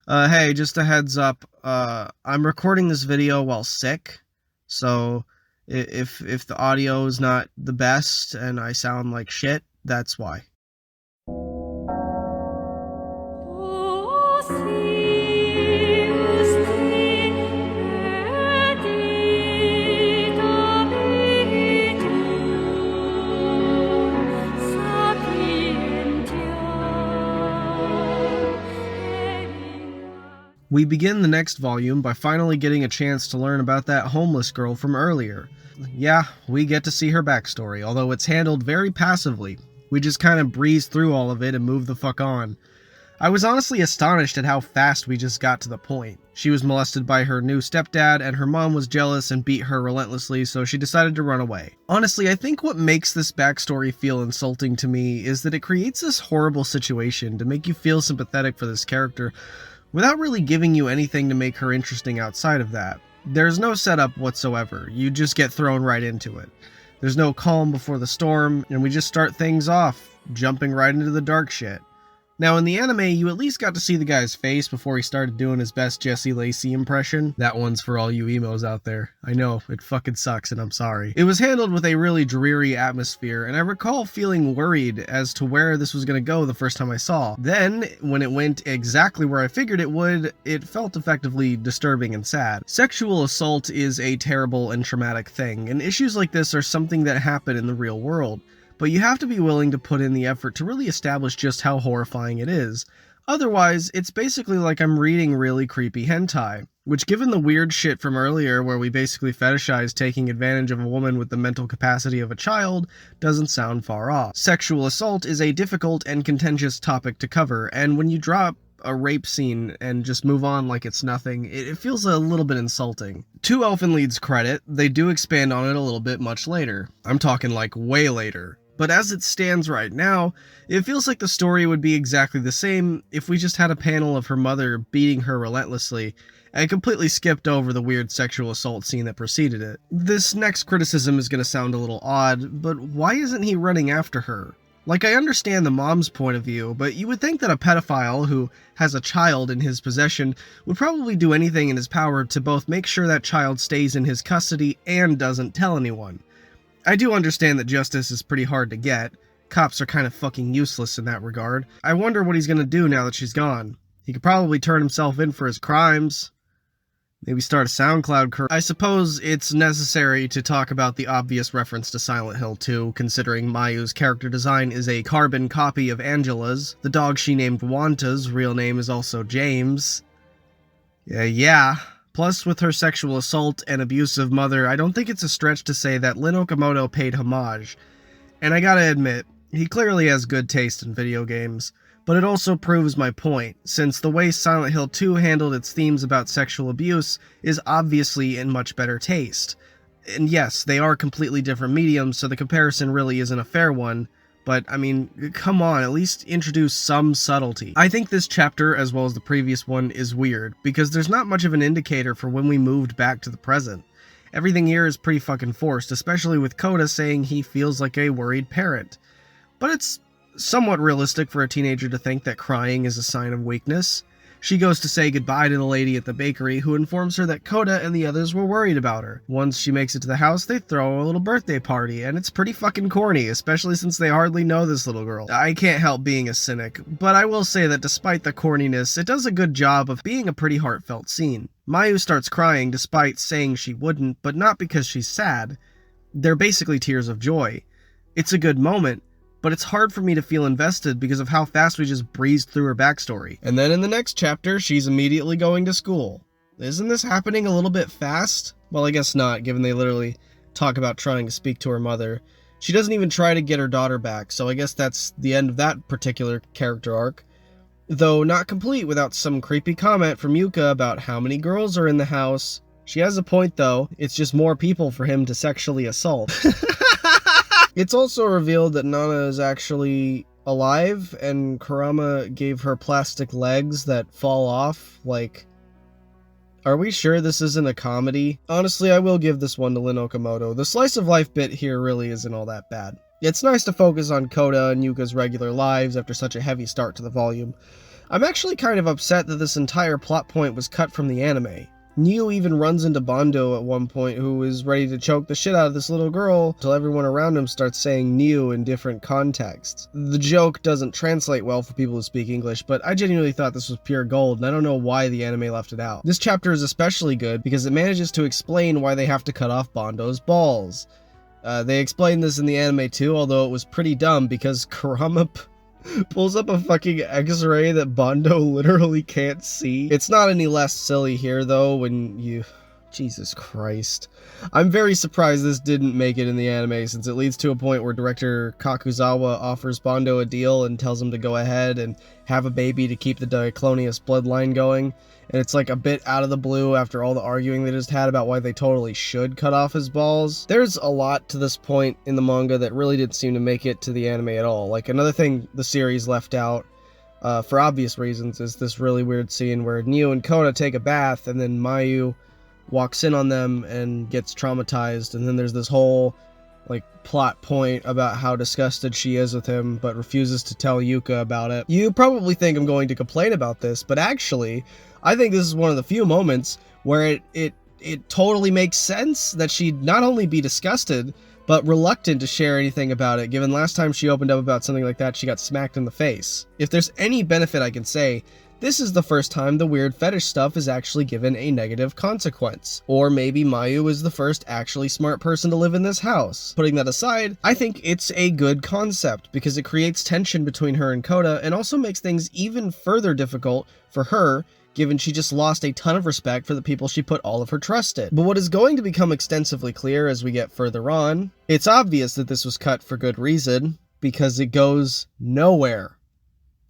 Hey, just a heads up. I'm recording this video while sick, so if the audio is not the best and I sound like shit, that's why. We begin the next volume by finally getting a chance to learn about that homeless girl from earlier. Yeah, we get to see her backstory, although it's handled very passively. We just kind of breeze through all of it and move the fuck on. I was honestly astonished at how fast we just got to the point. She was molested by her new stepdad, and her mom was jealous and beat her relentlessly, so she decided to run away. Honestly, I think what makes this backstory feel insulting to me is that it creates this horrible situation to make you feel sympathetic for this character, without really giving you anything to make her interesting outside of that. There's no setup whatsoever, you just get thrown right into it. There's no calm before the storm, and we just start things off, jumping right into the dark shit. Now in the anime, you at least got to see the guy's face before he started doing his best Jesse Lacey impression. That one's for all you emos out there. I know, it fucking sucks and I'm sorry. It was handled with a really dreary atmosphere, and I recall feeling worried as to where this was going to go the first time I saw. Then, when it went exactly where I figured it would, it felt effectively disturbing and sad. Sexual assault is a terrible and traumatic thing, and issues like this are something that happen in the real world. But you have to be willing to put in the effort to really establish just how horrifying it is. Otherwise, it's basically like I'm reading really creepy hentai, which, given the weird shit from earlier where we basically fetishize taking advantage of a woman with the mental capacity of a child, doesn't sound far off. Sexual assault is a difficult and contentious topic to cover, and when you drop a rape scene and just move on like it's nothing, it feels a little bit insulting. To Elfen Lied's credit, they do expand on it a little bit much later. I'm talking like way later. But as it stands right now, it feels like the story would be exactly the same if we just had a panel of her mother beating her relentlessly and completely skipped over the weird sexual assault scene that preceded it. This next criticism is going to sound a little odd, but why isn't he running after her? Like, I understand the mom's point of view, but you would think that a pedophile who has a child in his possession would probably do anything in his power to both make sure that child stays in his custody and doesn't tell anyone. I do understand that justice is pretty hard to get. Cops are kind of fucking useless in that regard. I wonder what he's gonna do now that she's gone. He could probably turn himself in for his crimes. Maybe start a SoundCloud career. I suppose it's necessary to talk about the obvious reference to Silent Hill 2, considering Mayu's character design is a carbon copy of Angela's. The dog she named Wanta's real name is also James. Yeah. Plus, with her sexual assault and abusive mother, I don't think it's a stretch to say that Lin Okamoto paid homage. And I gotta admit, he clearly has good taste in video games. But it also proves my point, since the way Silent Hill 2 handled its themes about sexual abuse is obviously in much better taste. And yes, they are completely different mediums, so the comparison really isn't a fair one. But, I mean, come on, at least introduce some subtlety. I think this chapter, as well as the previous one, is weird, because there's not much of an indicator for when we moved back to the present. Everything here is pretty fucking forced, especially with Koda saying he feels like a worried parent. But it's somewhat realistic for a teenager to think that crying is a sign of weakness. She goes to say goodbye to the lady at the bakery, who informs her that Koda and the others were worried about her. Once she makes it to the house, they throw a little birthday party, and it's pretty fucking corny, especially since they hardly know this little girl. I can't help being a cynic, but I will say that despite the corniness, it does a good job of being a pretty heartfelt scene. Mayu starts crying despite saying she wouldn't, but not because she's sad. They're basically tears of joy. It's a good moment, but it's hard for me to feel invested because of how fast we just breezed through her backstory. And then in the next chapter, she's immediately going to school. Isn't this happening a little bit fast? Well, I guess not, given they literally talk about trying to speak to her mother. She doesn't even try to get her daughter back, so I guess that's the end of that particular character arc. Though not complete without some creepy comment from Yuka about how many girls are in the house. She has a point though, it's just more people for him to sexually assault. It's also revealed that Nana is actually alive, and Kurama gave her plastic legs that fall off. Like, are we sure this isn't a comedy? Honestly, I will give this one to Lin Okamoto. The slice of life bit here really isn't all that bad. It's nice to focus on Koda and Yuka's regular lives after such a heavy start to the volume. I'm actually kind of upset that this entire plot point was cut from the anime. Neo even runs into Bondo at one point, who is ready to choke the shit out of this little girl until everyone around him starts saying Neo in different contexts. The joke doesn't translate well for people who speak English, but I genuinely thought this was pure gold, and I don't know why the anime left it out. This chapter is especially good because it manages to explain why they have to cut off Bondo's balls. They explained this in the anime too, although it was pretty dumb because Kurama pulls up a fucking x-ray that Bondo literally can't see. It's not any less silly here though when you... Jesus Christ. I'm very surprised this didn't make it in the anime, since it leads to a point where director Kakuzawa offers Bondo a deal and tells him to go ahead and have a baby to keep the Diclonius bloodline going. And it's like a bit out of the blue after all the arguing they just had about why they totally should cut off his balls. There's a lot to this point in the manga that really didn't seem to make it to the anime at all. Like, another thing the series left out, for obvious reasons, is this really weird scene where Neo and Kona take a bath and then Mayu walks in on them and gets traumatized, and then there's this whole like plot point about how disgusted she is with him but refuses to tell Yuka about it. You probably think I'm going to complain about this, but actually I think this is one of the few moments where it totally makes sense that she'd not only be disgusted but reluctant to share anything about it, given last time she opened up about something like that she got smacked in the face. If there's any benefit I can say, this is the first time the weird fetish stuff is actually given a negative consequence. Or maybe Mayu is the first actually smart person to live in this house. Putting that aside, I think it's a good concept because it creates tension between her and Kota and also makes things even further difficult for her, given she just lost a ton of respect for the people she put all of her trust in. But what is going to become extensively clear as we get further on, it's obvious that this was cut for good reason, because it goes nowhere.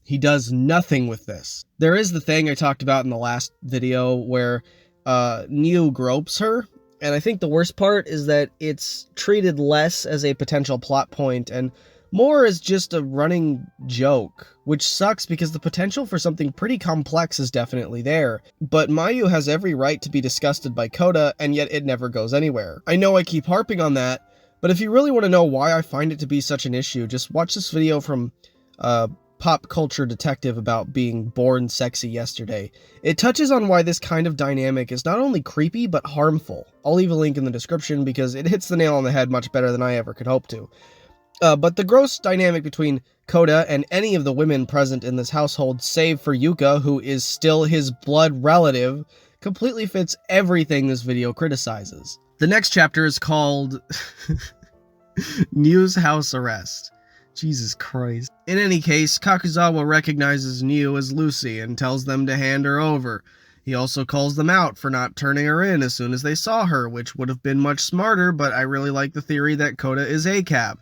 He does nothing with this. There is the thing I talked about in the last video where Neo gropes her, and I think the worst part is that it's treated less as a potential plot point and more as just a running joke, which sucks because the potential for something pretty complex is definitely there. But Mayu has every right to be disgusted by Kota, and yet it never goes anywhere. I know I keep harping on that, but if you really want to know why I find it to be such an issue, just watch this video from Pop Culture Detective about being born sexy yesterday. It touches on why this kind of dynamic is not only creepy, but harmful. I'll leave a link in the description because it hits the nail on the head much better than I ever could hope to. But the gross dynamic between Kota and any of the women present in this household, save for Yuka, who is still his blood relative, completely fits everything this video criticizes. The next chapter is called News House Arrest. Jesus Christ. In any case, Kakuzawa recognizes Neo as Lucy and tells them to hand her over. He also calls them out for not turning her in as soon as they saw her, which would have been much smarter, but I really like the theory that Kota is ACAB.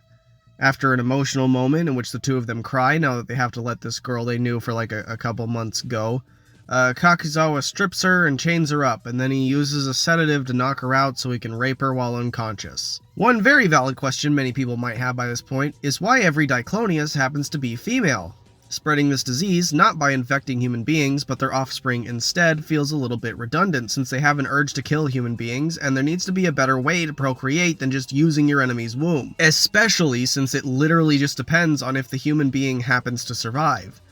After an emotional moment in which the two of them cry now that they have to let this girl they knew for like a couple months go, Kakuzawa strips her and chains her up, and then he uses a sedative to knock her out so he can rape her while unconscious. One very valid question many people might have by this point is why every Diclonius happens to be female. Spreading this disease, not by infecting human beings, but their offspring instead, feels a little bit redundant since they have an urge to kill human beings, and there needs to be a better way to procreate than just using your enemy's womb. Especially since it literally just depends on if the human being happens to survive.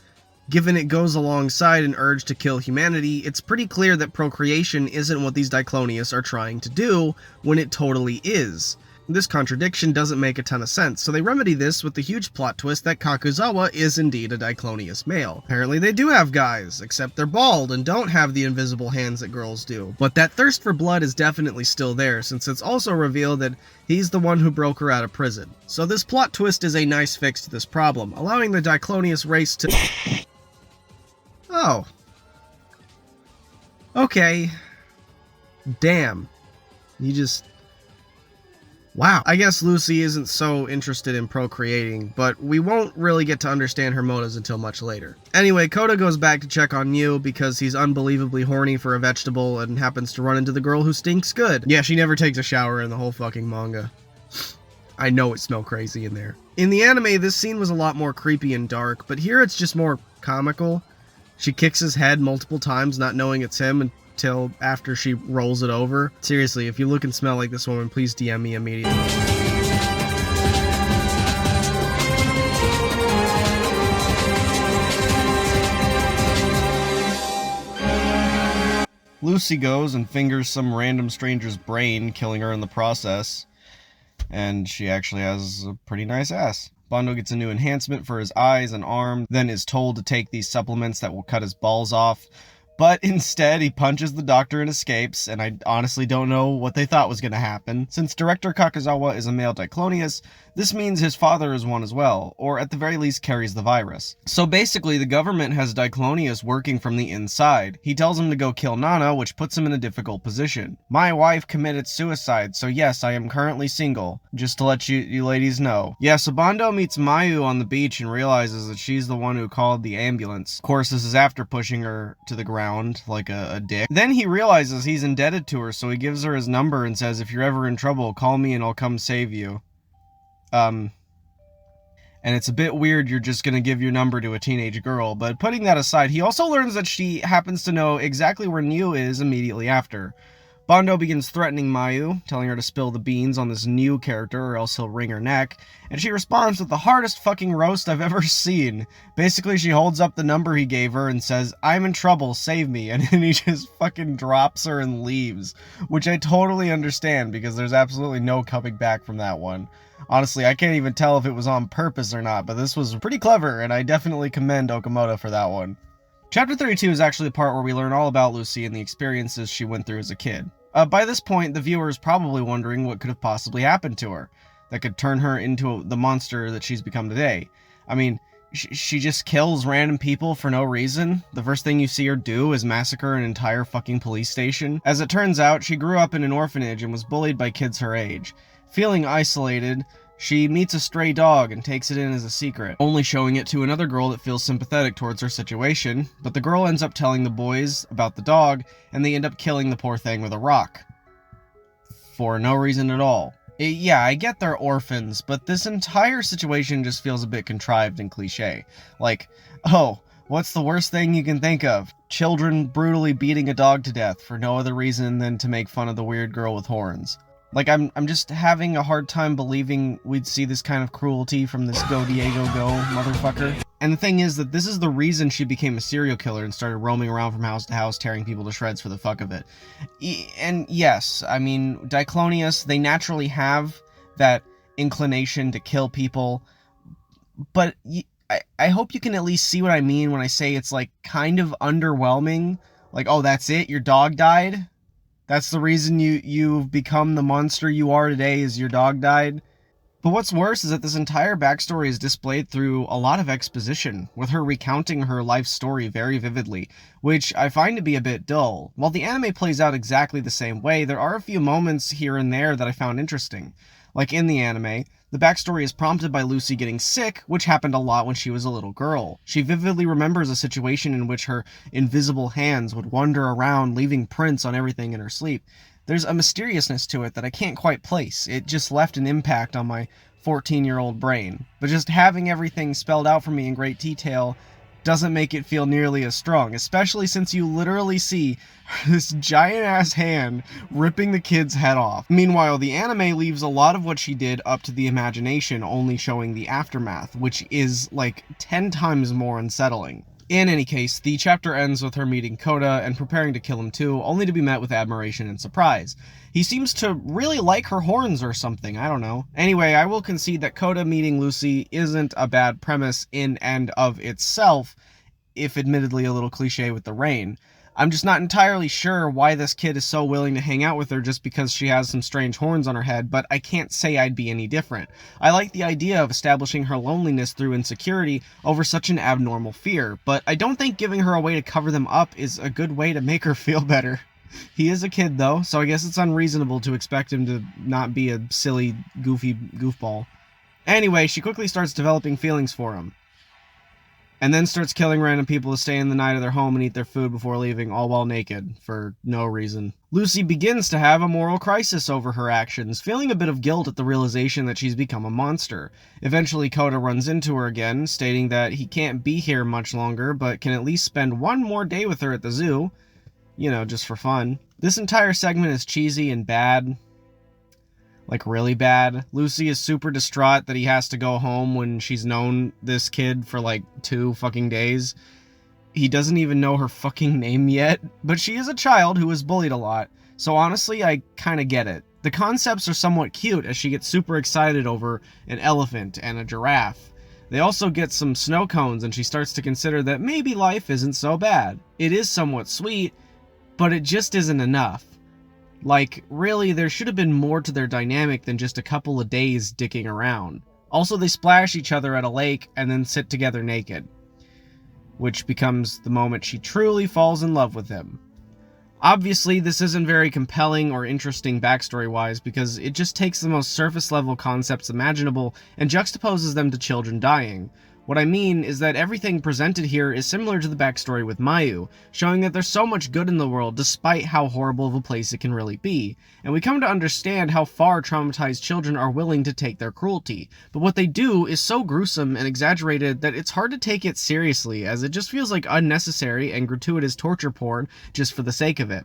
Given it goes alongside an urge to kill humanity, it's pretty clear that procreation isn't what these Diclonius are trying to do, when it totally is. This contradiction doesn't make a ton of sense, so they remedy this with the huge plot twist that Kakuzawa is indeed a Diclonius male. Apparently they do have guys, except they're bald and don't have the invisible hands that girls do. But that thirst for blood is definitely still there, since it's also revealed that he's the one who broke her out of prison. So this plot twist is a nice fix to this problem, allowing the Diclonius race to... Oh. Okay. Damn. You just... Wow. I guess Lucy isn't so interested in procreating, but we won't really get to understand her motives until much later. Anyway, Kota goes back to check on Mew because he's unbelievably horny for a vegetable and happens to run into the girl who stinks good. Yeah, she never takes a shower in the whole fucking manga. I know it smells crazy in there. In the anime, this scene was a lot more creepy and dark, but here it's just more comical. She kicks his head multiple times, not knowing it's him until after she rolls it over. Seriously, if you look and smell like this woman, please DM me immediately. Lucy goes and fingers some random stranger's brain, killing her in the process. And she actually has a pretty nice ass. Bondo gets a new enhancement for his eyes and arm, then is told to take these supplements that will cut his balls off. But instead, he punches the doctor and escapes, and I honestly don't know what they thought was going to happen. Since Director Kakuzawa is a male Diclonius, this means his father is one as well, or at the very least carries the virus. So basically, the government has Diclonius working from the inside. He tells him to go kill Nana, which puts him in a difficult position. My wife committed suicide, so yes, I am currently single. Just to let you ladies know. Yeah, so Bondo meets Mayu on the beach and realizes that she's the one who called the ambulance. Of course, this is after pushing her to the ground like a dick. Then he realizes he's indebted to her, so he gives her his number and says, if you're ever in trouble, call me and I'll come save you. And it's a bit weird you're just gonna give your number to a teenage girl, but putting that aside, he also learns that she happens to know exactly where Niu is immediately after. Bondo begins threatening Mayu, telling her to spill the beans on this new character or else he'll wring her neck, and she responds with the hardest fucking roast I've ever seen. Basically, she holds up the number he gave her and says, I'm in trouble, save me, and then he just fucking drops her and leaves, which I totally understand because there's absolutely no coming back from that one. Honestly, I can't even tell if it was on purpose or not, but this was pretty clever, and I definitely commend Okamoto for that one. Chapter 32 is actually the part where we learn all about Lucy and the experiences she went through as a kid. By this point, the viewer is probably wondering what could have possibly happened to her that could turn her into the monster that she's become today. I mean, she just kills random people for no reason. The first thing you see her do is massacre an entire fucking police station. As it turns out, she grew up in an orphanage and was bullied by kids her age. Feeling isolated, she meets a stray dog and takes it in as a secret, only showing it to another girl that feels sympathetic towards her situation, but the girl ends up telling the boys about the dog, and they end up killing the poor thing with a rock. For no reason at all. Yeah, I get they're orphans, but this entire situation just feels a bit contrived and cliche. Like, oh, what's the worst thing you can think of? Children brutally beating a dog to death for no other reason than to make fun of the weird girl with horns. Like, I'm just having a hard time believing we'd see this kind of cruelty from this Go Diego Go motherfucker. And the thing is that this is the reason she became a serial killer and started roaming around from house to house tearing people to shreds for the fuck of it. And yes, I mean, Diclonius, they naturally have that inclination to kill people, but I hope you can at least see what I mean when I say it's like kind of underwhelming. Like, oh, that's it? Your dog died? That's the reason you've become the monster you are today, is your dog died? But what's worse is that this entire backstory is displayed through a lot of exposition, with her recounting her life story very vividly, which I find to be a bit dull. While the anime plays out exactly the same way, there are a few moments here and there that I found interesting. Like in the anime, the backstory is prompted by Lucy getting sick, which happened a lot when she was a little girl. She vividly remembers a situation in which her invisible hands would wander around, leaving prints on everything in her sleep. There's a mysteriousness to it that I can't quite place. It just left an impact on my 14-year-old brain. But just having everything spelled out for me in great detail doesn't make it feel nearly as strong, especially since you literally see this giant-ass hand ripping the kid's head off. Meanwhile, the anime leaves a lot of what she did up to the imagination, only showing the aftermath, which is like 10 times more unsettling. In any case, the chapter ends with her meeting Koda and preparing to kill him too, only to be met with admiration and surprise. He seems to really like her horns or something, I don't know. Anyway, I will concede that Koda meeting Lucy isn't a bad premise in and of itself, if admittedly a little cliche with the rain. I'm just not entirely sure why this kid is so willing to hang out with her just because she has some strange horns on her head, but I can't say I'd be any different. I like the idea of establishing her loneliness through insecurity over such an abnormal fear, but I don't think giving her a way to cover them up is a good way to make her feel better. He is a kid though, so I guess it's unreasonable to expect him to not be a silly, goofy goofball. Anyway, she quickly starts developing feelings for him. And then starts killing random people to stay in the night of their home and eat their food before leaving, all while naked, for no reason. Lucy begins to have a moral crisis over her actions, feeling a bit of guilt at the realization that she's become a monster. Eventually, Koda runs into her again, stating that he can't be here much longer, but can at least spend one more day with her at the zoo. You know, just for fun. This entire segment is cheesy and bad. Like, really bad. Lucy is super distraught that he has to go home when she's known this kid for, like, 2 fucking days. he doesn't even know her fucking name yet, but she is a child who was bullied a lot, so honestly, I kinda get it. The concepts are somewhat cute as she gets super excited over an elephant and a giraffe. They also get some snow cones and she starts to consider that maybe life isn't so bad. It is somewhat sweet, but it just isn't enough. Like, really, there should have been more to their dynamic than just a couple of days dicking around. Also, they splash each other at a lake and then sit together naked, which becomes the moment she truly falls in love with him. Obviously, this isn't very compelling or interesting backstory-wise because it just takes the most surface-level concepts imaginable and juxtaposes them to children dying. What I mean is that everything presented here is similar to the backstory with Mayu, showing that there's so much good in the world despite how horrible of a place it can really be, and we come to understand how far traumatized children are willing to take their cruelty, but what they do is so gruesome and exaggerated that it's hard to take it seriously, as it just feels like unnecessary and gratuitous torture porn just for the sake of it.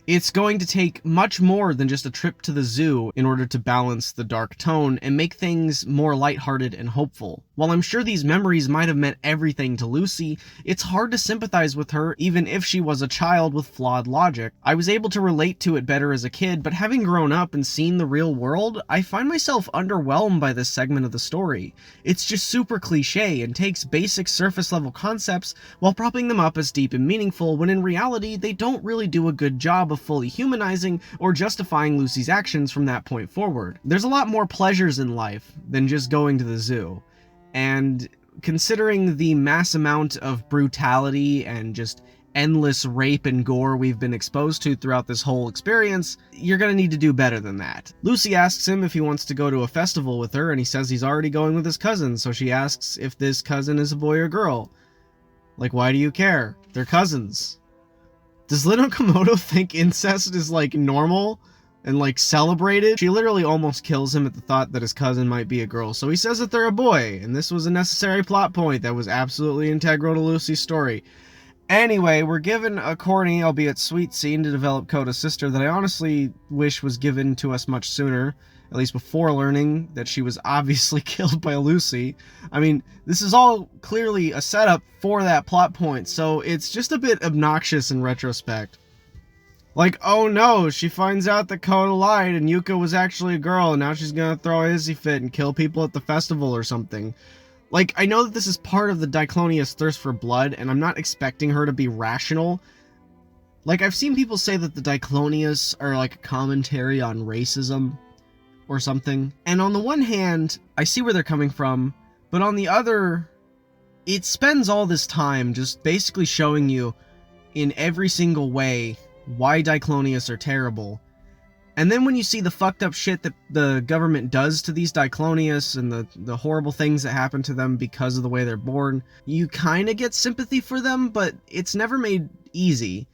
It's going to take much more than just a trip to the zoo in order to balance the dark tone and make things more lighthearted and hopeful. While I'm sure these memories might have meant everything to Lucy, it's hard to sympathize with her even if she was a child with flawed logic. I was able to relate to it better as a kid, but having grown up and seen the real world, I find myself underwhelmed by this segment of the story. It's just super cliche and takes basic surface level concepts while propping them up as deep and meaningful when in reality they don't really do a good job of fully humanizing or justifying Lucy's actions from that point forward. There's a lot more pleasures in life than just going to the zoo, and considering the mass amount of brutality and just endless rape and gore we've been exposed to throughout this whole experience, you're gonna need to do better than that. Lucy asks him if he wants to go to a festival with her, and he says he's already going with his cousin, so she asks if this cousin is a boy or girl. Like, why do you care? They're cousins. Does Lino Komodo think incest is, like, normal and, like, celebrated? She literally almost kills him at the thought that his cousin might be a girl, so he says that they're a boy, and this was a necessary plot point that was absolutely integral to Lucy's story. Anyway, we're given a corny, albeit sweet scene to develop Koda's sister that I honestly wish was given to us much sooner, at least before learning that she was obviously killed by Lucy. I mean, this is all clearly a setup for that plot point, so it's just a bit obnoxious in retrospect. Like, oh no, she finds out that Koda lied and Yuka was actually a girl, and now she's gonna throw a hissy fit and kill people at the festival or something. Like, I know that this is part of the Diclonia's thirst for blood, and I'm not expecting her to be rational. Like, I've seen people say that the Diclonias are like a commentary on racism or something. And on the one hand, I see where they're coming from, but on the other, it spends all this time just basically showing you in every single way why Diclonius are terrible. And then when you see the fucked up shit that the government does to these Diclonius and the horrible things that happen to them because of the way they're born, you kind of get sympathy for them, but it's never made easy.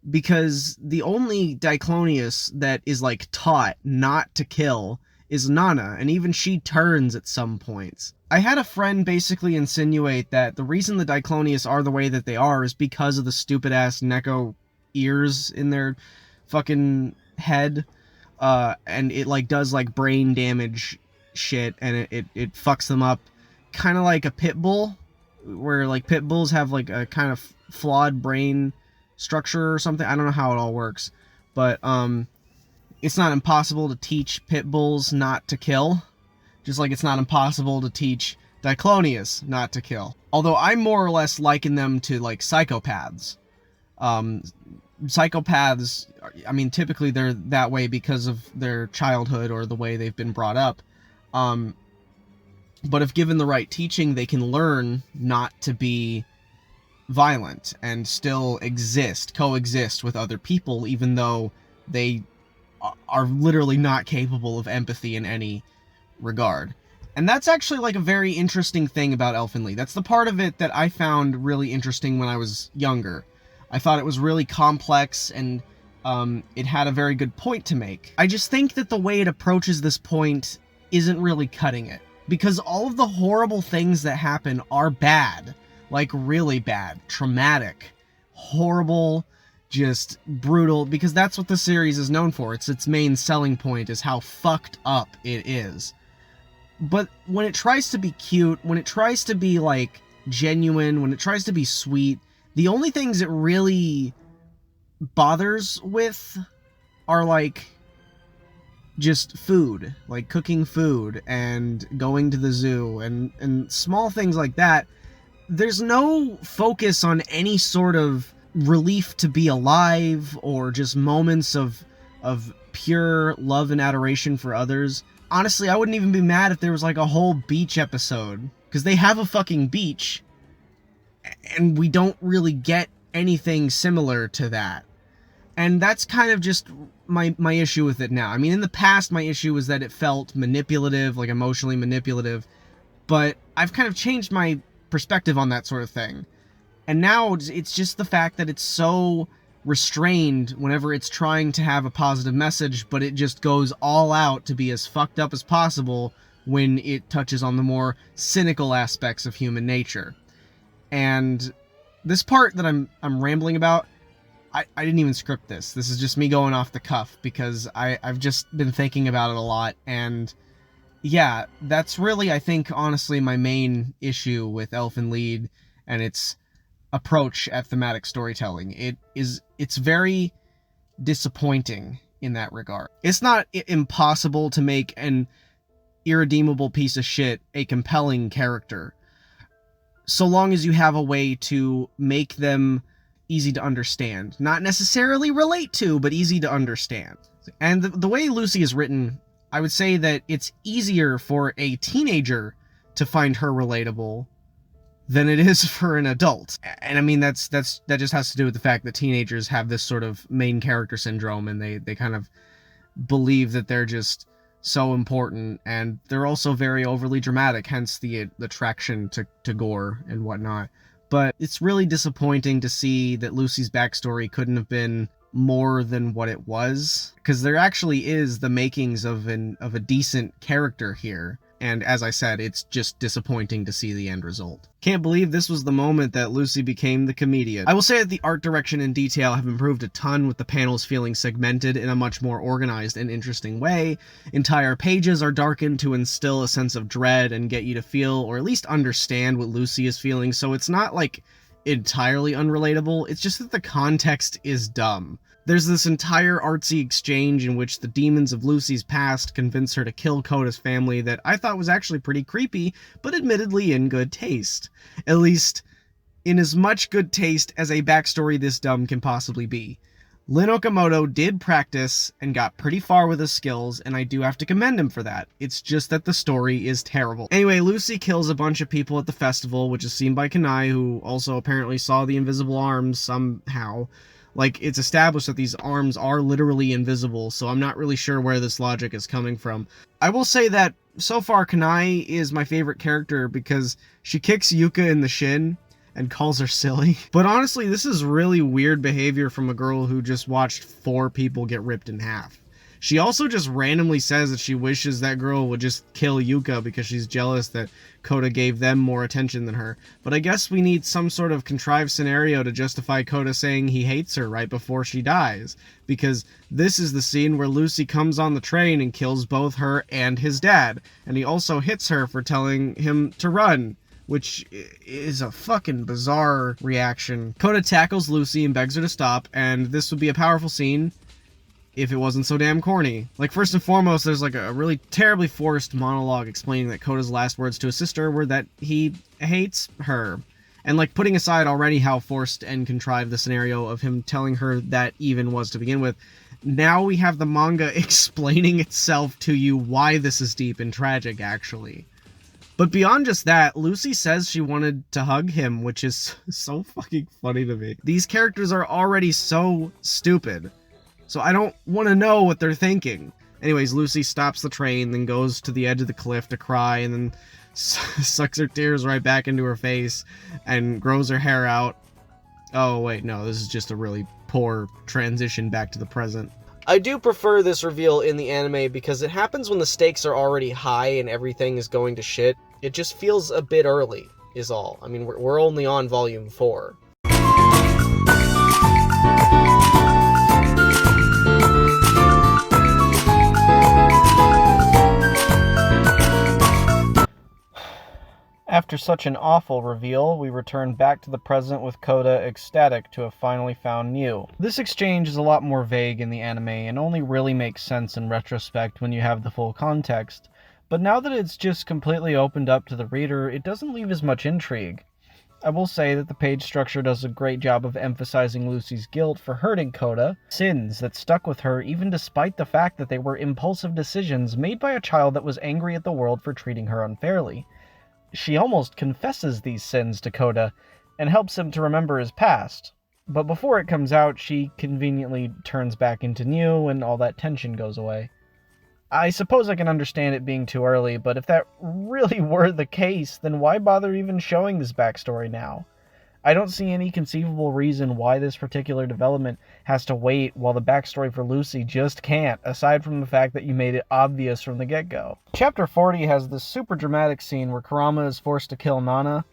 Because the only Diclonius that is, like, taught not to kill is Nana, and even she turns at some points. I had a friend basically insinuate that the reason the Diclonius are the way that they are is because of the stupid-ass Neko ears in their fucking head, and it, like, does, like, brain damage shit, and it fucks them up. Kind of like a pit bull, where, like, pit bulls have, like, a kind of flawed brain structure or something. I don't know how it all works, but it's not impossible to teach pit bulls not to kill, just like it's not impossible to teach Diclonius not to kill. Although I more or less liken them to, like, psychopaths. Psychopaths, I mean, typically they're that way because of their childhood or the way they've been brought up, but if given the right teaching, they can learn not to be violent and still coexist with other people, even though they are literally not capable of empathy in any regard. And that's actually, like, a very interesting thing about Elfen. That's the part of it that I found really interesting when I was younger. I thought it was really complex, and it had a very good point to make. I just think that the way it approaches this point isn't really cutting it, because all of the horrible things that happen are bad. Like, really bad, traumatic, horrible, just brutal, because that's what the series is known for. It's its main selling point, is how fucked up it is. But when it tries to be cute, when it tries to be, like, genuine, when it tries to be sweet, The only things it really bothers with are, like, just food, like cooking food and going to the zoo and small things like that. There's no focus on any sort of relief to be alive or just moments of pure love and adoration for others. Honestly, I wouldn't even be mad if there was like a whole beach episode, because they have a fucking beach and we don't really get anything similar to that. And that's kind of just my issue with it now. I mean, in the past, my issue was that it felt manipulative, like emotionally manipulative, but I've kind of changed my perspective on that sort of thing. And now it's just the fact that it's so restrained whenever it's trying to have a positive message, but it just goes all out to be as fucked up as possible when it touches on the more cynical aspects of human nature. And this part that I'm rambling about, I didn't even script this. This is just me going off the cuff because I've just been thinking about it a lot. And yeah, that's really, I think, honestly, my main issue with Elfen Lied and its approach at thematic storytelling. It's very disappointing in that regard. It's not impossible to make an irredeemable piece of shit a compelling character, so long as you have a way to make them easy to understand. Not necessarily relate to, but easy to understand. And the way Lucy is written, I would say that it's easier for a teenager to find her relatable than it is for an adult. And I mean, that just has to do with the fact that teenagers have this sort of main character syndrome, and they kind of believe that they're just so important, and they're also very overly dramatic, hence the attraction to gore and whatnot. But it's really disappointing to see that Lucy's backstory couldn't have been more than what it was, because there actually is the makings of a decent character here. And as I said, it's just disappointing to see the end result. Can't believe this was the moment that Lucy became the comedian. I will say that the art direction and detail have improved a ton, with the panels feeling segmented in a much more organized and interesting way. Entire pages are darkened to instill a sense of dread and get you to feel, or at least understand, what Lucy is feeling, so it's not like entirely unrelatable, it's just that the context is dumb. There's this entire artsy exchange in which the demons of Lucy's past convince her to kill Koda's family that I thought was actually pretty creepy, but admittedly in good taste. At least, in as much good taste as a backstory this dumb can possibly be. Lin Okamoto did practice and got pretty far with his skills, and I do have to commend him for that. It's just that the story is terrible. Anyway, Lucy kills a bunch of people at the festival, which is seen by Kanai, who also apparently saw the invisible arms somehow. Like, it's established that these arms are literally invisible, so I'm not really sure where this logic is coming from. I will say that, so far, Kanai is my favorite character because she kicks Yuka in the shin and calls her silly. But honestly, this is really weird behavior from a girl who just watched 4 people get ripped in half. She also just randomly says that she wishes that girl would just kill Yuka because she's jealous that Koda gave them more attention than her. But I guess we need some sort of contrived scenario to justify Koda saying he hates her right before she dies. Because this is the scene where Lucy comes on the train and kills both her and his dad. And he also hits her for telling him to run, which is a fucking bizarre reaction. Koda tackles Lucy and begs her to stop, and this would be a powerful scene if it wasn't so damn corny. Like, first and foremost, there's like a really terribly forced monologue explaining that Koda's last words to his sister were that he hates her. And like, putting aside already how forced and contrived the scenario of him telling her that even was to begin with, now we have the manga explaining itself to you why this is deep and tragic, actually. But beyond just that, Lucy says she wanted to hug him, which is so fucking funny to me. These characters are already so stupid, so I don't want to know what they're thinking. Anyways, Lucy stops the train, then goes to the edge of the cliff to cry, and then sucks her tears right back into her face, and grows her hair out. Oh wait, no, this is just a really poor transition back to the present. I do prefer this reveal in the anime because it happens when the stakes are already high and everything is going to shit. It just feels a bit early, is all. I mean, we're only on volume 4. After such an awful reveal, we return back to the present with Koda ecstatic to have finally found Miu. This exchange is a lot more vague in the anime and only really makes sense in retrospect when you have the full context, but now that it's just completely opened up to the reader, it doesn't leave as much intrigue. I will say that the page structure does a great job of emphasizing Lucy's guilt for hurting Koda, sins that stuck with her even despite the fact that they were impulsive decisions made by a child that was angry at the world for treating her unfairly. She almost confesses these sins to Koda and helps him to remember his past, but before it comes out, she conveniently turns back into Miu and all that tension goes away. I suppose I can understand it being too early, but if that really were the case, then why bother even showing this backstory now? I don't see any conceivable reason why this particular development has to wait while the backstory for Lucy just can't, aside from the fact that you made it obvious from the get-go. Chapter 40 has this super dramatic scene where Kurama is forced to kill Nana,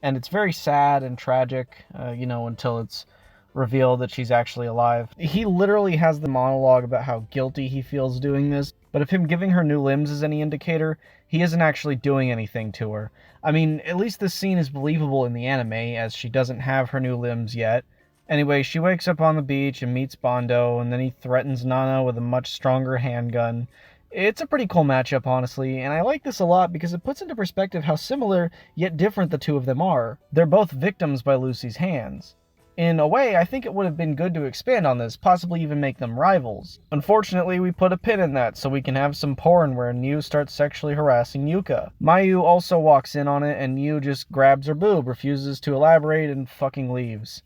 and it's very sad and tragic, until it's revealed that she's actually alive. He literally has the monologue about how guilty he feels doing this, but if him giving her new limbs is any indicator, he isn't actually doing anything to her. I mean, at least this scene is believable in the anime, as she doesn't have her new limbs yet. Anyway, she wakes up on the beach and meets Bondo, and then he threatens Nana with a much stronger handgun. It's a pretty cool matchup, honestly, and I like this a lot because it puts into perspective how similar, yet different the two of them are. They're both victims by Lucy's hands. In a way, I think it would have been good to expand on this, possibly even make them rivals. Unfortunately, we put a pin in that so we can have some porn where Miu starts sexually harassing Yuka. Mayu also walks in on it and Miu just grabs her boob, refuses to elaborate, and fucking leaves.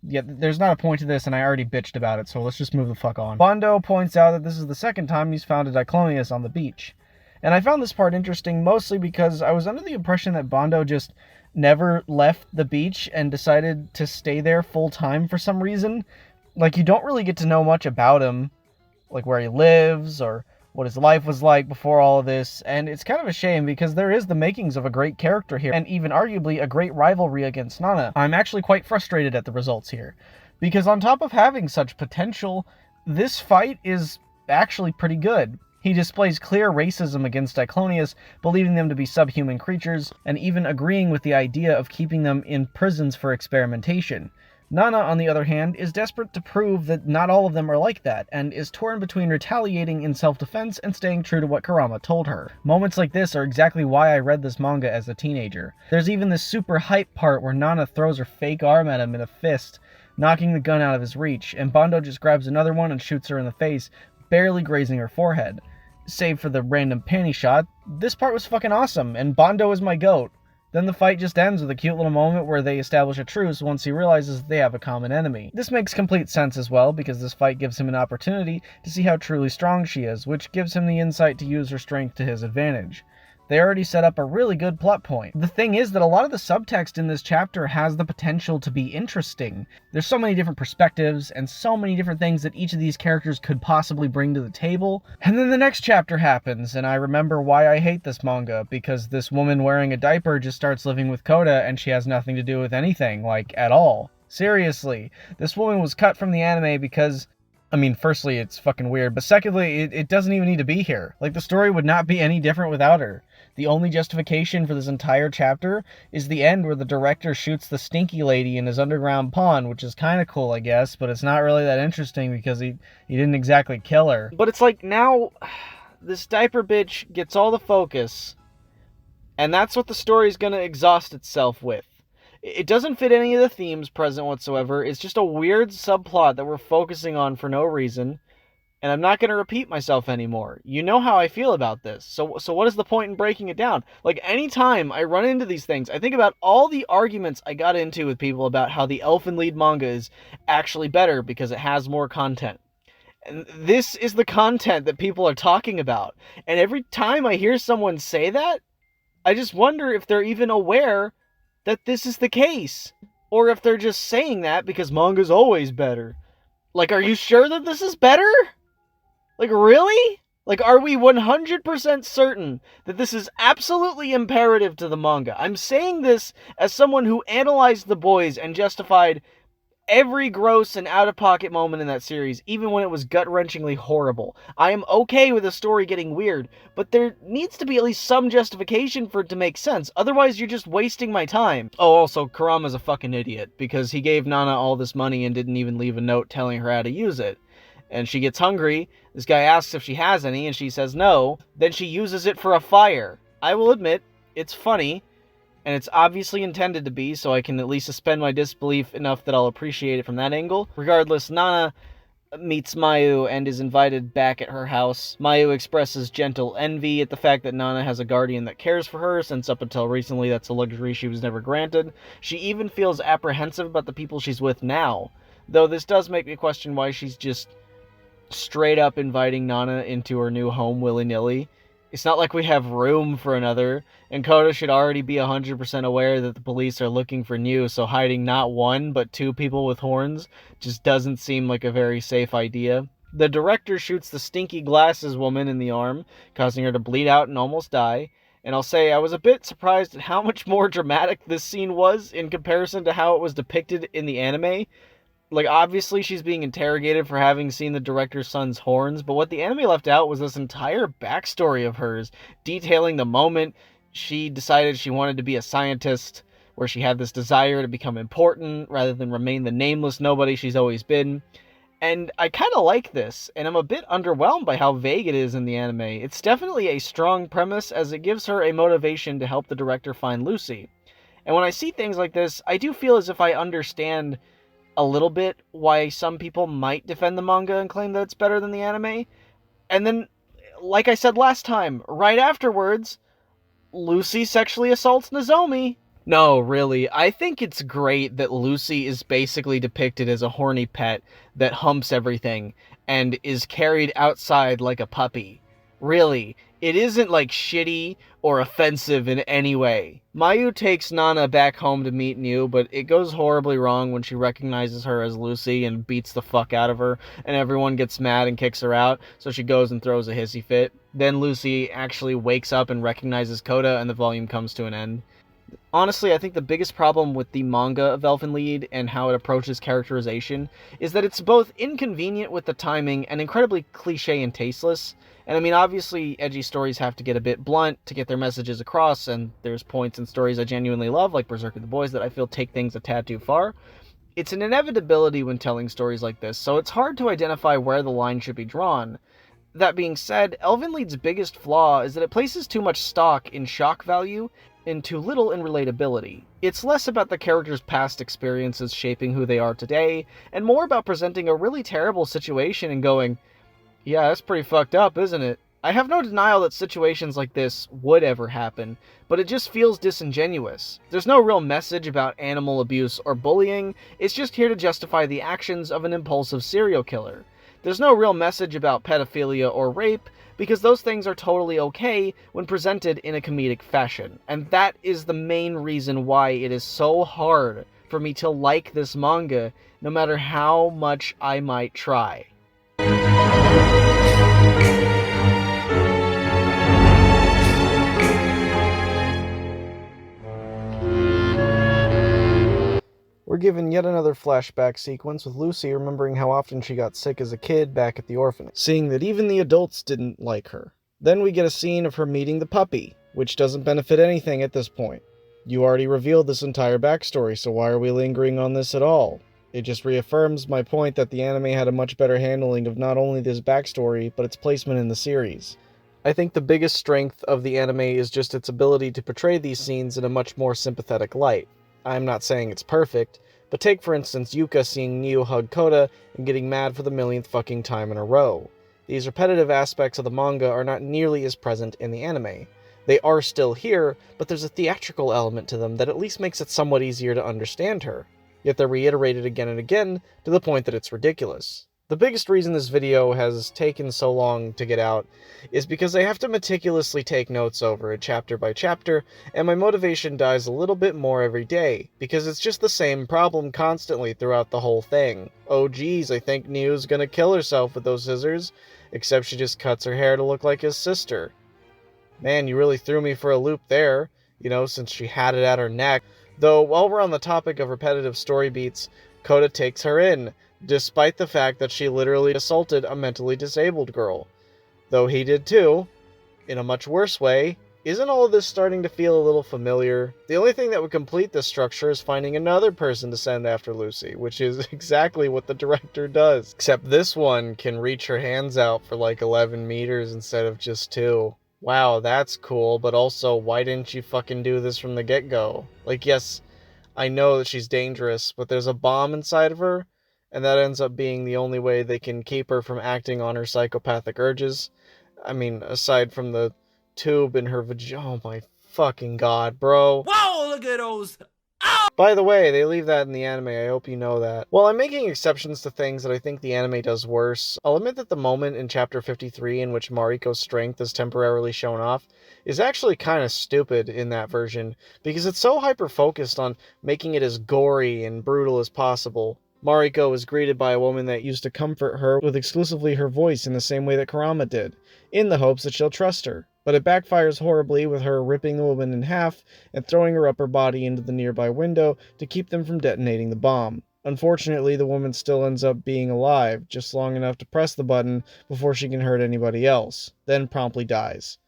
Yeah, there's not a point to this and I already bitched about it, so let's just move the fuck on. Bondo points out that this is the second time he's found a Diclonius on the beach. And I found this part interesting mostly because I was under the impression that Bondo just never left the beach and decided to stay there full time for some reason. Like, you don't really get to know much about him, like where he lives or what his life was like before all of this, and it's kind of a shame because there is the makings of a great character here, and even arguably a great rivalry against Nana. I'm actually quite frustrated at the results here, because on top of having such potential, this fight is actually pretty good. He displays clear racism against Diclonius, believing them to be subhuman creatures, and even agreeing with the idea of keeping them in prisons for experimentation. Nana, on the other hand, is desperate to prove that not all of them are like that, and is torn between retaliating in self-defense and staying true to what Kurama told her. Moments like this are exactly why I read this manga as a teenager. There's even this super hype part where Nana throws her fake arm at him in a fist, knocking the gun out of his reach, and Bondo just grabs another one and shoots her in the face, barely grazing her forehead. Save for the random panty shot, this part was fucking awesome, and Bondo is my goat. Then the fight just ends with a cute little moment where they establish a truce once he realizes they have a common enemy. This makes complete sense as well, because this fight gives him an opportunity to see how truly strong she is, which gives him the insight to use her strength to his advantage. They already set up a really good plot point. The thing is that a lot of the subtext in this chapter has the potential to be interesting. There's so many different perspectives and so many different things that each of these characters could possibly bring to the table. And then the next chapter happens, and I remember why I hate this manga, because this woman wearing a diaper just starts living with Koda and she has nothing to do with anything, like, at all. Seriously, this woman was cut from the anime because, I mean, firstly, it's fucking weird, but secondly, it doesn't even need to be here. Like, the story would not be any different without her. The only justification for this entire chapter is the end where the director shoots the stinky lady in his underground pond, which is kind of cool, I guess, but it's not really that interesting because he didn't exactly kill her. But it's like, now, this diaper bitch gets all the focus, and that's what the story's gonna exhaust itself with. It doesn't fit any of the themes present whatsoever. It's just a weird subplot that we're focusing on for no reason. And I'm not going to repeat myself anymore. You know how I feel about this. So what is the point in breaking it down? Like, anytime I run into these things, I think about all the arguments I got into with people about how the Elfen lead manga is actually better because it has more content. And this is the content that people are talking about. And every time I hear someone say that, I just wonder if they're even aware that this is the case. Or if they're just saying that because manga's always better. Like, are you sure that this is better? Like, really? Like, are we 100% certain that this is absolutely imperative to the manga? I'm saying this as someone who analyzed The Boys and justified every gross and out-of-pocket moment in that series, even when it was gut-wrenchingly horrible. I am okay with a story getting weird, but there needs to be at least some justification for it to make sense. Otherwise, you're just wasting my time. Oh, also, Kurama's a fucking idiot, because he gave Nana all this money and didn't even leave a note telling her how to use it. And she gets hungry, this guy asks if she has any, and she says no, then she uses it for a fire. I will admit, it's funny, and it's obviously intended to be, so I can at least suspend my disbelief enough that I'll appreciate it from that angle. Regardless, Nana meets Mayu and is invited back at her house. Mayu expresses gentle envy at the fact that Nana has a guardian that cares for her, since up until recently that's a luxury she was never granted. She even feels apprehensive about the people she's with now, though this does make me question why she's just straight up inviting Nana into her new home willy-nilly. It's not like we have room for another, and Koda should already be 100% aware that the police are looking for new, so hiding not one, but two people with horns just doesn't seem like a very safe idea. The director shoots the stinky glasses woman in the arm, causing her to bleed out and almost die, and I'll say I was a bit surprised at how much more dramatic this scene was in comparison to how it was depicted in the anime. Like, obviously she's being interrogated for having seen the director's son's horns, but what the anime left out was this entire backstory of hers, detailing the moment she decided she wanted to be a scientist, where she had this desire to become important rather than remain the nameless nobody she's always been. And I kind of like this, and I'm a bit underwhelmed by how vague it is in the anime. It's definitely a strong premise, as it gives her a motivation to help the director find Lucy. And when I see things like this, I do feel as if I understand a little bit why some people might defend the manga and claim that it's better than the anime. And then, like I said last time, right afterwards, Lucy sexually assaults Nozomi. No, really, I think it's great that Lucy is basically depicted as a horny pet that humps everything and is carried outside like a puppy. Really, it isn't like shitty or offensive in any way. Mayu takes Nana back home to meet New, but it goes horribly wrong when she recognizes her as Lucy and beats the fuck out of her, and everyone gets mad and kicks her out, so she goes and throws a hissy fit. Then Lucy actually wakes up and recognizes Koda, and the volume comes to an end. Honestly, I think the biggest problem with the manga of Elfen Lied and how it approaches characterization is that it's both inconvenient with the timing and incredibly cliche and tasteless. And I mean, obviously, edgy stories have to get a bit blunt to get their messages across, and there's points in stories I genuinely love, like Berserker the Boys, that I feel take things a tad too far. It's an inevitability when telling stories like this, so it's hard to identify where the line should be drawn. That being said, Elfen Lied's biggest flaw is that it places too much stock in shock value and too little in relatability. It's less about the characters' past experiences shaping who they are today, and more about presenting a really terrible situation and going, yeah, that's pretty fucked up, isn't it? I have no denial that situations like this would ever happen, but it just feels disingenuous. There's no real message about animal abuse or bullying, it's just here to justify the actions of an impulsive serial killer. There's no real message about pedophilia or rape, because those things are totally okay when presented in a comedic fashion. And that is the main reason why it is so hard for me to like this manga, no matter how much I might try. We're given yet another flashback sequence with Lucy remembering how often she got sick as a kid back at the orphanage, seeing that even the adults didn't like her. Then we get a scene of her meeting the puppy, which doesn't benefit anything at this point. You already revealed this entire backstory, so why are we lingering on this at all? It just reaffirms my point that the anime had a much better handling of not only this backstory, but its placement in the series. I think the biggest strength of the anime is just its ability to portray these scenes in a much more sympathetic light. I'm not saying it's perfect, but take for instance Yuka seeing Neo hug Koda and getting mad for the millionth fucking time in a row. These repetitive aspects of the manga are not nearly as present in the anime. They are still here, but there's a theatrical element to them that at least makes it somewhat easier to understand her. Yet they're reiterated again and again, to the point that it's ridiculous. The biggest reason this video has taken so long to get out is because I have to meticulously take notes over it chapter by chapter, and my motivation dies a little bit more every day, because it's just the same problem constantly throughout the whole thing. Oh geez, I think Neo's gonna kill herself with those scissors, except she just cuts her hair to look like his sister. Man, you really threw me for a loop there, since she had it at her neck. Though, while we're on the topic of repetitive story beats, Kota takes her in, despite the fact that she literally assaulted a mentally disabled girl. Though he did too, in a much worse way. Isn't all of this starting to feel a little familiar? The only thing that would complete this structure is finding another person to send after Lucy, which is exactly what the director does. Except this one can reach her hands out for like 11 meters instead of just 2. Wow, that's cool, but also, why didn't you fucking do this from the get-go? Like, yes, I know that she's dangerous, but there's a bomb inside of her, and that ends up being the only way they can keep her from acting on her psychopathic urges. I mean, aside from the tube in her vagina. Oh my fucking god, bro. Whoa, look at those. By the way, they leave that in the anime, I hope you know that. While I'm making exceptions to things that I think the anime does worse, I'll admit that the moment in chapter 53 in which Mariko's strength is temporarily shown off is actually kind of stupid in that version, because it's so hyper-focused on making it as gory and brutal as possible. Mariko is greeted by a woman that used to comfort her with exclusively her voice in the same way that Kurama did, in the hopes that she'll trust her. But it backfires horribly with her ripping the woman in half and throwing her upper body into the nearby window to keep them from detonating the bomb. Unfortunately, the woman still ends up being alive, just long enough to press the button before she can hurt anybody else, then promptly dies.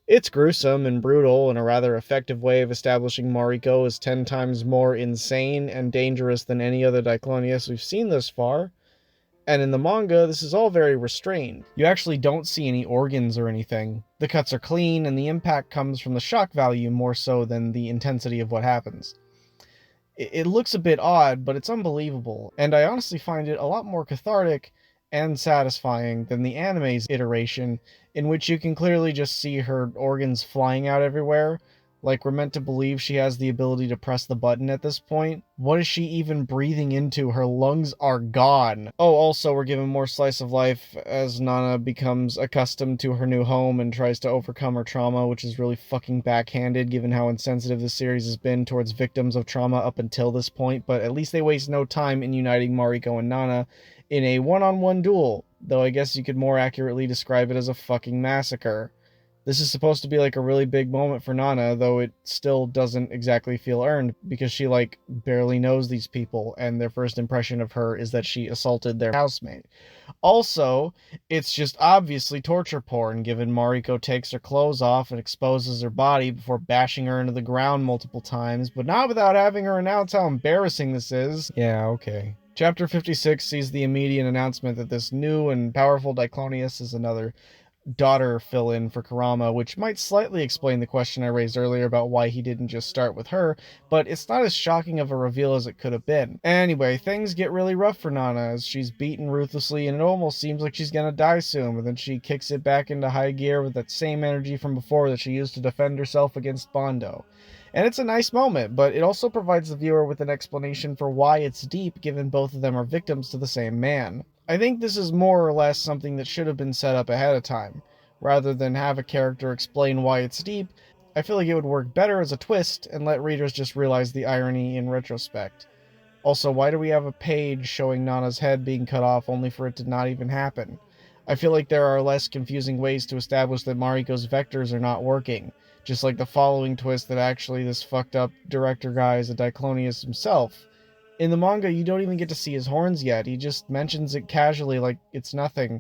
It's gruesome and brutal, and a rather effective way of establishing Mariko as 10 times more insane and dangerous than any other Diclonius we've seen thus far. And in the manga, this is all very restrained. You actually don't see any organs or anything. The cuts are clean, and the impact comes from the shock value more so than the intensity of what happens. It looks a bit odd, but it's unbelievable, and I honestly find it a lot more cathartic and satisfying than the anime's iteration, in which you can clearly just see her organs flying out everywhere. Like, we're meant to believe she has the ability to press the button at this point. What is she even breathing into? Her lungs are gone. Oh, also, we're given more slice of life as Nana becomes accustomed to her new home and tries to overcome her trauma, which is really fucking backhanded given how insensitive this series has been towards victims of trauma up until this point, but at least they waste no time in uniting Mariko and Nana in a one-on-one duel, though I guess you could more accurately describe it as a fucking massacre. This is supposed to be like a really big moment for Nana, though it still doesn't exactly feel earned, because she like barely knows these people, and their first impression of her is that she assaulted their housemate. Also, it's just obviously torture porn, given Mariko takes her clothes off and exposes her body before bashing her into the ground multiple times, but not without having her announce how embarrassing this is. Yeah, okay. Chapter 56 sees the immediate announcement that this new and powerful Diclonius is another daughter fill-in for Kurama, which might slightly explain the question I raised earlier about why he didn't just start with her, but it's not as shocking of a reveal as it could have been. Anyway, things get really rough for Nana as she's beaten ruthlessly, and it almost seems like she's gonna die soon, but then she kicks it back into high gear with that same energy from before that she used to defend herself against Bondo. And it's a nice moment, but it also provides the viewer with an explanation for why it's deep, given both of them are victims to the same man. I think this is more or less something that should have been set up ahead of time. Rather than have a character explain why it's deep, I feel like it would work better as a twist and let readers just realize the irony in retrospect. Also, why do we have a page showing Nana's head being cut off only for it to not even happen? I feel like there are less confusing ways to establish that Mariko's vectors are not working, just like the following twist that actually this fucked up director guy is a Diclonius himself. In the manga, you don't even get to see his horns yet, he just mentions it casually like it's nothing.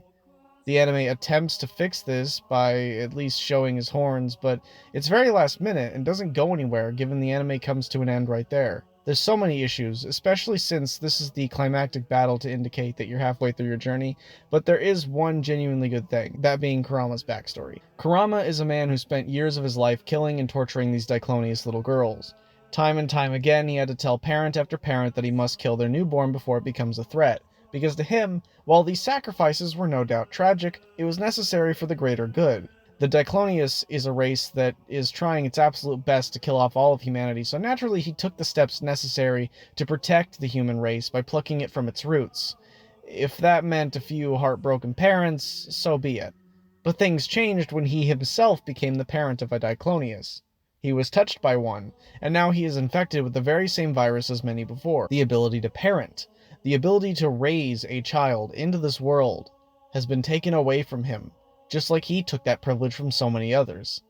The anime attempts to fix this by at least showing his horns, but it's very last minute and doesn't go anywhere given the anime comes to an end right there. There's so many issues, especially since this is the climactic battle to indicate that you're halfway through your journey, but there is one genuinely good thing, that being Kurama's backstory. Kurama is a man who spent years of his life killing and torturing these Diclonius little girls. Time and time again, he had to tell parent after parent that he must kill their newborn before it becomes a threat. Because to him, while these sacrifices were no doubt tragic, it was necessary for the greater good. The Diclonius is a race that is trying its absolute best to kill off all of humanity, so naturally he took the steps necessary to protect the human race by plucking it from its roots. If that meant a few heartbroken parents, so be it. But things changed when he himself became the parent of a Diclonius. He was touched by one, and now he is infected with the very same virus as many before, the ability to parent. The ability to raise a child into this world has been taken away from him, just like he took that privilege from so many others.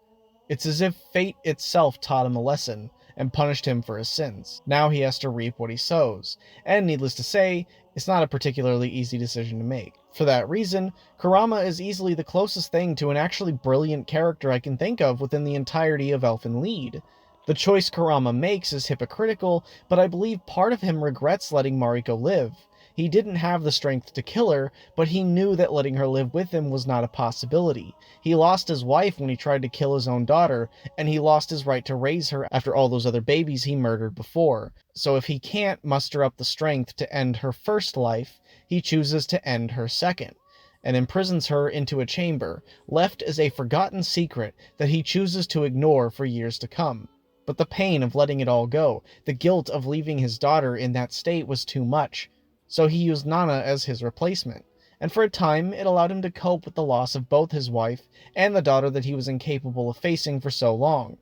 It's as if fate itself taught him a lesson, and punished him for his sins. Now he has to reap what he sows, and needless to say, it's not a particularly easy decision to make. For that reason, Kurama is easily the closest thing to an actually brilliant character I can think of within the entirety of Elfen Lied. The choice Kurama makes is hypocritical, but I believe part of him regrets letting Mariko live. He didn't have the strength to kill her, but he knew that letting her live with him was not a possibility. He lost his wife when he tried to kill his own daughter, and he lost his right to raise her after all those other babies he murdered before. So if he can't muster up the strength to end her first life, he chooses to end her second, and imprisons her into a chamber, left as a forgotten secret that he chooses to ignore for years to come. But the pain of letting it all go, the guilt of leaving his daughter in that state was too much. So he used Nana as his replacement, and for a time it allowed him to cope with the loss of both his wife and the daughter that he was incapable of facing for so long.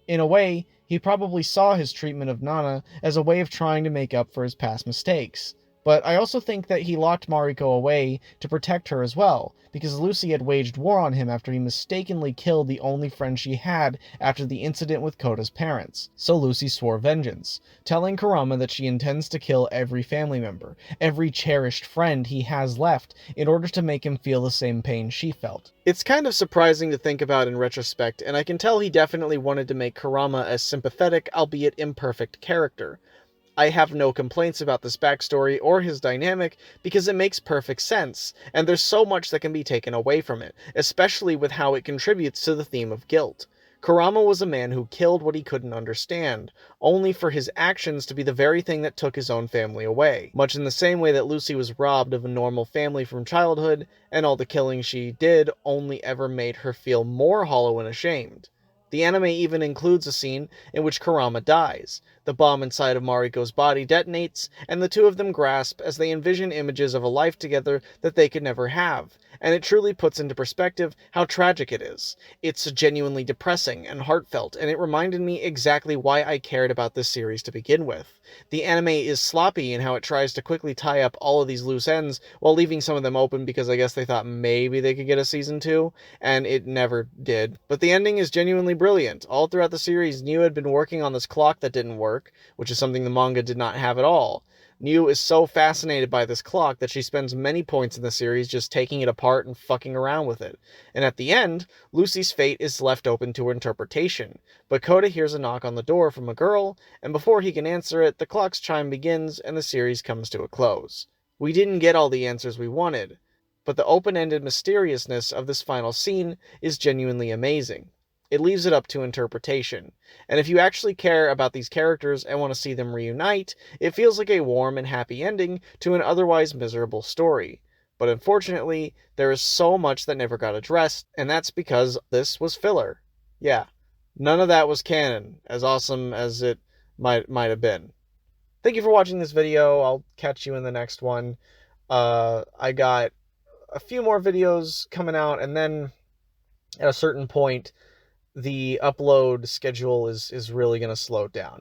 In a way, he probably saw his treatment of Nana as a way of trying to make up for his past mistakes. But I also think that he locked Mariko away to protect her as well, because Lucy had waged war on him after he mistakenly killed the only friend she had after the incident with Kota's parents. So Lucy swore vengeance, telling Kurama that she intends to kill every family member, every cherished friend he has left, in order to make him feel the same pain she felt. It's kind of surprising to think about in retrospect, and I can tell he definitely wanted to make Kurama a sympathetic, albeit imperfect, character. I have no complaints about this backstory or his dynamic because it makes perfect sense, and there's so much that can be taken away from it, especially with how it contributes to the theme of guilt. Kurama was a man who killed what he couldn't understand, only for his actions to be the very thing that took his own family away, much in the same way that Lucy was robbed of a normal family from childhood, and all the killing she did only ever made her feel more hollow and ashamed. The anime even includes a scene in which Kurama dies. The bomb inside of Mariko's body detonates, and the two of them grasp as they envision images of a life together that they could never have, and it truly puts into perspective how tragic it is. It's genuinely depressing and heartfelt, and it reminded me exactly why I cared about this series to begin with. The anime is sloppy in how it tries to quickly tie up all of these loose ends, while leaving some of them open because I guess they thought maybe they could get a season 2, and it never did. But the ending is genuinely brilliant. All throughout the series, Niu had been working on this clock that didn't work, which is something the manga did not have at all. Niu is so fascinated by this clock that she spends many points in the series just taking it apart and fucking around with it. And at the end, Lucy's fate is left open to her interpretation. But Kota hears a knock on the door from a girl, and before he can answer it, the clock's chime begins and the series comes to a close. We didn't get all the answers we wanted, but the open-ended mysteriousness of this final scene is genuinely amazing. It leaves it up to interpretation. And if you actually care about these characters and want to see them reunite, it feels like a warm and happy ending to an otherwise miserable story. But unfortunately, there is so much that never got addressed, and that's because this was filler. Yeah, none of that was canon, as awesome as it might have been. Thank you for watching this video. I'll catch you in the next one. I got a few more videos coming out, and then at a certain point, the upload schedule is really going to slow down.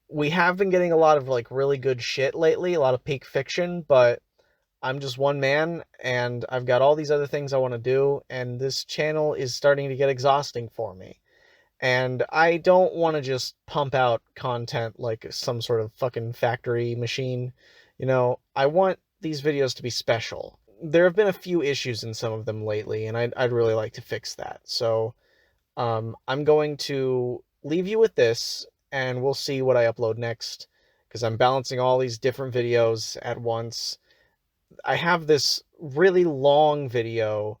We have been getting a lot of really good shit lately, a lot of peak fiction, but I'm just one man and I've got all these other things I want to do, and this channel is starting to get exhausting for me. And I don't want to just pump out content like some sort of fucking factory machine. I want these videos to be special. There have been a few issues in some of them lately, and I'd really like to fix that. So I'm going to leave you with this, and we'll see what I upload next, because I'm balancing all these different videos at once. I have this really long video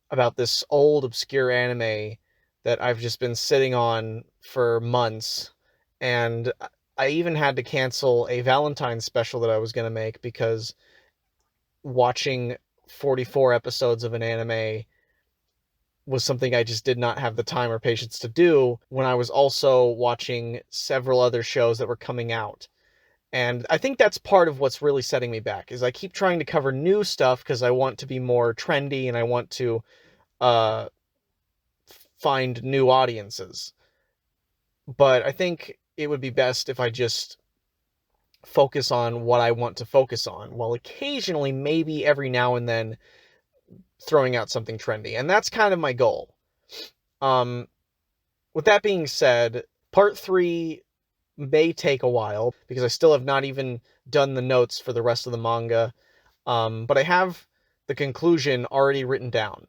about this old obscure anime that I've just been sitting on for months, and I even had to cancel a Valentine's special that I was going to make because watching 44 episodes of an anime was something I just did not have the time or patience to do when I was also watching several other shows that were coming out. And I think that's part of what's really setting me back, is I keep trying to cover new stuff because I want to be more trendy and I want to find new audiences. But I think it would be best if I just focus on what I want to focus on, while occasionally, maybe every now and then, throwing out something trendy. And that's kind of my goal. With that being said, Part 3 may take a while because I still have not even done the notes for the rest of the manga. But I have the conclusion already written down.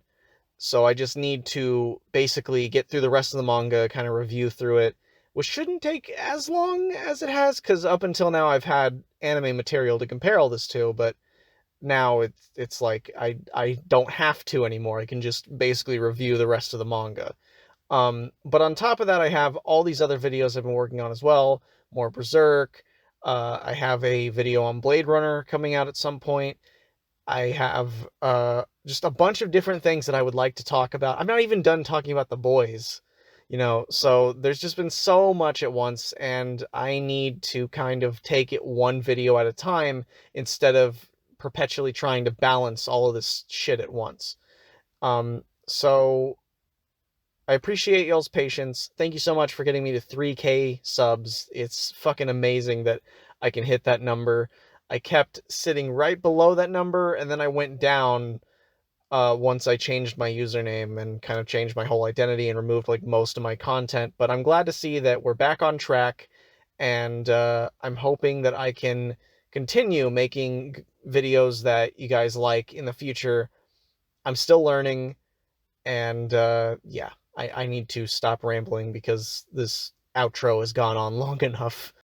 So I just need to basically get through the rest of the manga, kind of review through it, which shouldn't take as long as it has, because up until now I've had anime material to compare all this to, but now it's like I don't have to anymore. I can just basically review the rest of the manga. But on top of that, I have all these other videos I've been working on as well. More Berserk. I have a video on Blade Runner coming out at some point. I have just a bunch of different things that I would like to talk about. I'm not even done talking about The Boys, so there's just been so much at once, and I need to kind of take it one video at a time instead of perpetually trying to balance all of this shit at once. So I appreciate y'all's patience. Thank you so much for getting me to 3K subs. It's fucking amazing that I can hit that number. I kept sitting right below that number, and then I went down once I changed my username and kind of changed my whole identity and removed like most of my content. But I'm glad to see that we're back on track, and I'm hoping that I can continue making videos that you guys like in the future. I'm still learning, and yeah, I need to stop rambling because this outro has gone on long enough.